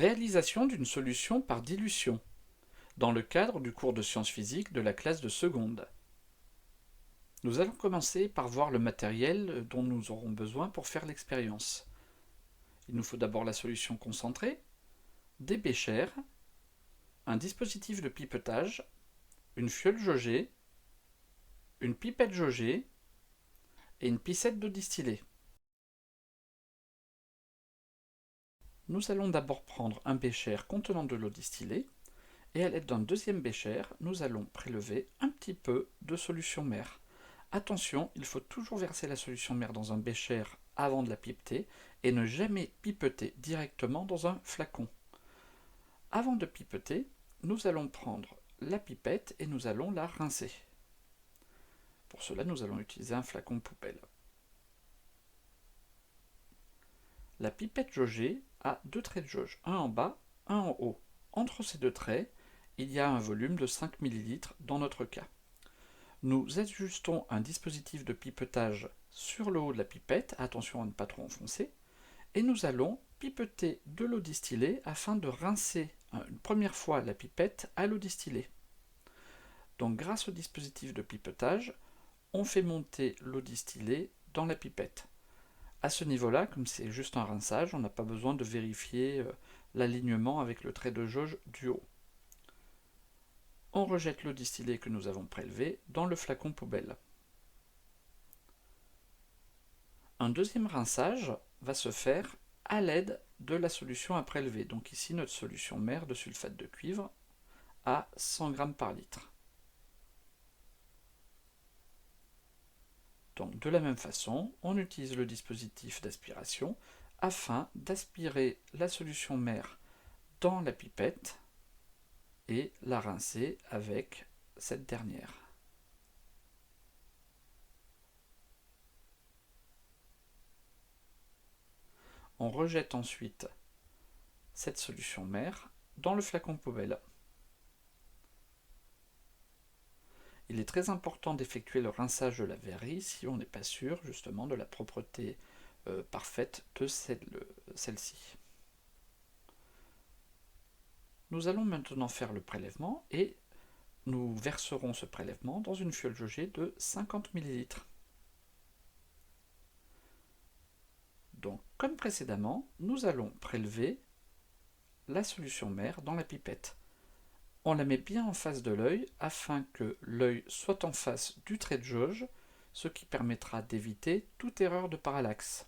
Réalisation d'une solution par dilution, dans le cadre du cours de sciences physiques de la classe de seconde. Nous allons commencer par voir le matériel dont nous aurons besoin pour faire l'expérience. Il nous faut d'abord la solution concentrée, des béchers, un dispositif de pipetage, une fiole jaugée, une pipette jaugée et une piscette d'eau distillée. Nous allons d'abord prendre un bécher contenant de l'eau distillée et à l'aide d'un deuxième bécher, nous allons prélever un petit peu de solution mère. Attention, il faut toujours verser la solution mère dans un bécher avant de la pipeter et ne jamais pipeter directement dans un flacon. Avant de pipeter, nous allons prendre la pipette et nous allons la rincer. Pour cela, nous allons utiliser un flacon poubelle. La pipette jaugée a deux traits de jauge, un en bas, un en haut. Entre ces deux traits, il y a un volume de 5 ml dans notre cas. Nous ajustons un dispositif de pipetage sur le haut de la pipette, attention à ne pas trop enfoncer, et nous allons pipeter de l'eau distillée afin de rincer une première fois la pipette à l'eau distillée. Donc grâce au dispositif de pipetage, on fait monter l'eau distillée dans la pipette. À ce niveau-là, comme c'est juste un rinçage, on n'a pas besoin de vérifier l'alignement avec le trait de jauge du haut. On rejette l'eau distillée que nous avons prélevée dans le flacon poubelle. Un deuxième rinçage va se faire à l'aide de la solution à prélever. Donc ici notre solution mère de sulfate de cuivre à 100 g par litre. Donc de la même façon, on utilise le dispositif d'aspiration afin d'aspirer la solution mère dans la pipette et la rincer avec cette dernière. On rejette ensuite cette solution mère dans le flacon poubelle. Il est très important d'effectuer le rinçage de la verrerie si on n'est pas sûr justement de la propreté parfaite de celle-ci. Nous allons maintenant faire le prélèvement et nous verserons ce prélèvement dans une fiole jaugée de 50 ml. Donc, comme précédemment, nous allons prélever la solution mère dans la pipette. On la met bien en face de l'œil afin que l'œil soit en face du trait de jauge, ce qui permettra d'éviter toute erreur de parallaxe.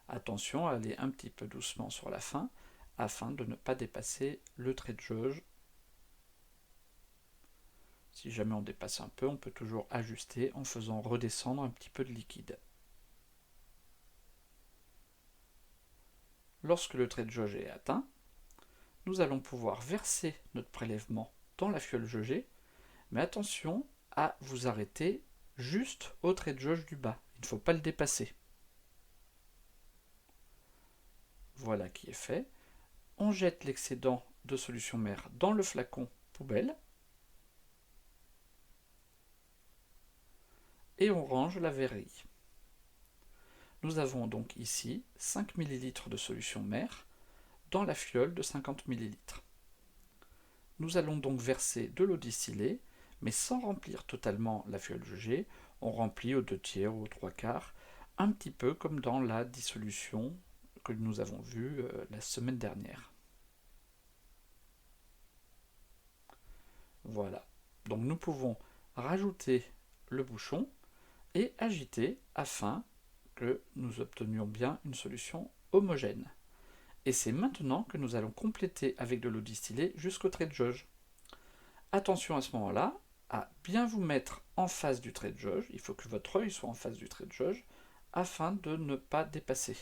Attention à aller un petit peu doucement sur la fin afin de ne pas dépasser le trait de jauge. Si jamais on dépasse un peu, on peut toujours ajuster en faisant redescendre un petit peu de liquide. Lorsque le trait de jauge est atteint, nous allons pouvoir verser notre prélèvement dans la fiole jaugée, mais attention à vous arrêter juste au trait de jauge du bas. Il ne faut pas le dépasser. Voilà qui est fait. On jette l'excédent de solution mère dans le flacon poubelle et on range la verrerie. Nous avons donc ici 5 ml de solution mère dans la fiole de 50 ml. Nous allons donc verser de l'eau distillée, mais sans remplir totalement la fiole jaugée. On remplit aux 2/3 ou aux 3/4, un petit peu comme dans la dissolution que nous avons vue la semaine dernière. Voilà. Donc nous pouvons rajouter le bouchon et agiter afin que nous obtenions bien une solution homogène. Et c'est maintenant que nous allons compléter avec de l'eau distillée jusqu'au trait de jauge. Attention à ce moment-là à bien vous mettre en face du trait de jauge, il faut que votre œil soit en face du trait de jauge afin de ne pas dépasser.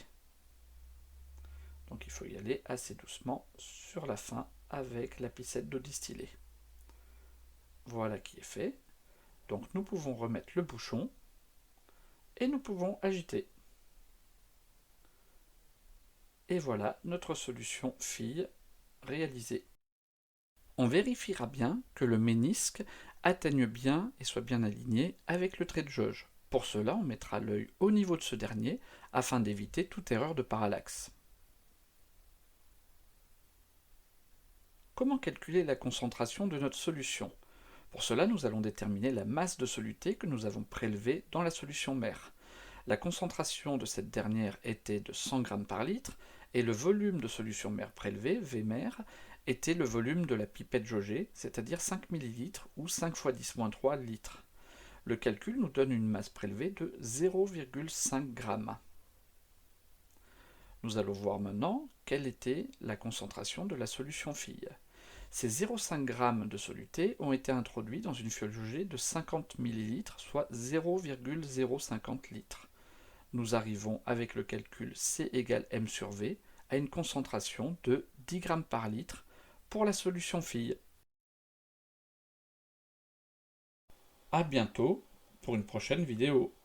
Donc il faut y aller assez doucement sur la fin avec la piscette d'eau distillée. Voilà qui est fait. Donc nous pouvons remettre le bouchon et nous pouvons agiter. Et voilà notre solution fille réalisée. On vérifiera bien que le ménisque atteigne bien et soit bien aligné avec le trait de jauge. Pour cela, on mettra l'œil au niveau de ce dernier afin d'éviter toute erreur de parallaxe. Comment calculer la concentration de notre solution? Pour cela, nous allons déterminer la masse de soluté que nous avons prélevée dans la solution mère. La concentration de cette dernière était de 100 g par litre et le volume de solution mère prélevée, Vmère, était le volume de la pipette jaugée, c'est-à-dire 5 ml ou 5 × 10-3 litres. Le calcul nous donne une masse prélevée de 0,5 g. Nous allons voir maintenant quelle était la concentration de la solution fille. Ces 0,5 g de soluté ont été introduits dans une fiole jaugée de 50 ml, soit 0,050 litres. Nous arrivons avec le calcul C égale M sur V à une concentration de 10 g par litre pour la solution fille. A bientôt pour une prochaine vidéo.